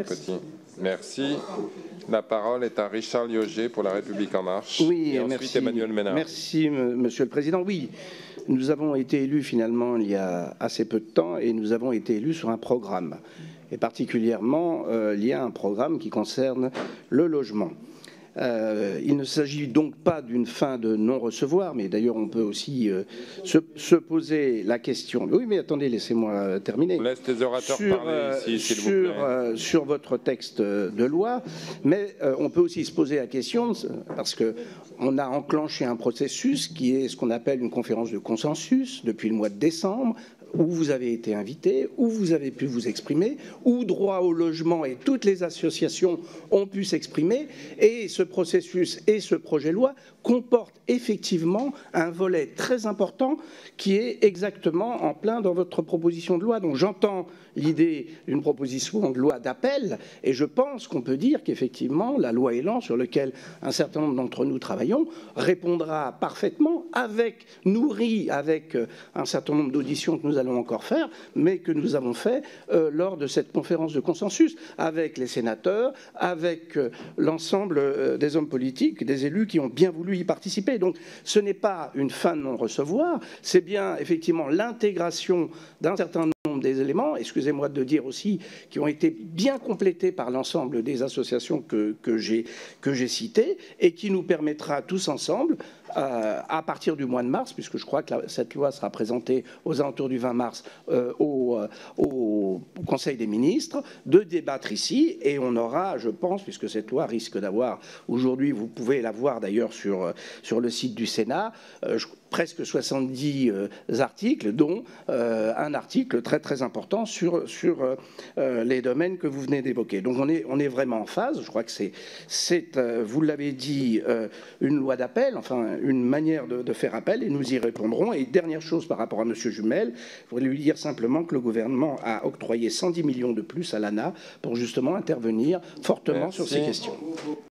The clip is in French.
Petit. Merci. La parole est à Richard Lioger pour La République En Marche. Oui, et ensuite merci. Emmanuel Ménard. Merci, Monsieur le Président. Oui, nous avons été élus finalement il y a assez peu de temps et nous avons été élus sur un programme. Et particulièrement, il y a un programme qui concerne le logement. Il ne s'agit donc pas d'une fin de non-recevoir, mais d'ailleurs on peut aussi se poser la question. Oui, mais attendez, laissez-moi terminer. On laisse les orateurs parler ici, s'il vous plaît. Sur votre texte de loi, mais on peut aussi se poser la question, parce qu'on a enclenché un processus qui est ce qu'on appelle une conférence de consensus depuis le mois de décembre, où vous avez été invité, où vous avez pu vous exprimer, où droit au logement et toutes les associations ont pu s'exprimer, et ce processus et ce projet de loi comportent effectivement un volet très important qui est exactement en plein dans votre proposition de loi. Donc j'entends l'idée d'une proposition de loi d'appel, et je pense qu'on peut dire qu'effectivement la loi Elan, sur laquelle un certain nombre d'entre nous travaillons, répondra parfaitement, nourrie avec un certain nombre d'auditions que nous allons encore faire, mais que nous avons fait lors de cette conférence de consensus, avec les sénateurs, avec l'ensemble des hommes politiques, des élus qui ont bien voulu y participer. Donc ce n'est pas une fin de non-recevoir, c'est bien effectivement l'intégration d'un certain nombre des éléments, excusez-moi de dire aussi, qui ont été bien complétés par l'ensemble des associations que j'ai citées, et qui nous permettra tous ensemble, à partir du mois de mars, puisque je crois que cette loi sera présentée aux alentours du 20 mars au Conseil des ministres, de débattre ici, et on aura, je pense, puisque cette loi risque d'avoir, aujourd'hui vous pouvez la voir d'ailleurs sur le site du Sénat, presque 70 articles, dont un article très très important sur les domaines que vous venez d'évoquer. Donc on est vraiment en phase. Je crois que c'est vous l'avez dit, une loi d'appel, enfin une manière de faire appel, et nous y répondrons. Et dernière chose par rapport à M. Jumel, je voudrais lui dire simplement que le gouvernement a octroyé 110 millions de plus à l'ANA pour justement intervenir fortement sur ces questions.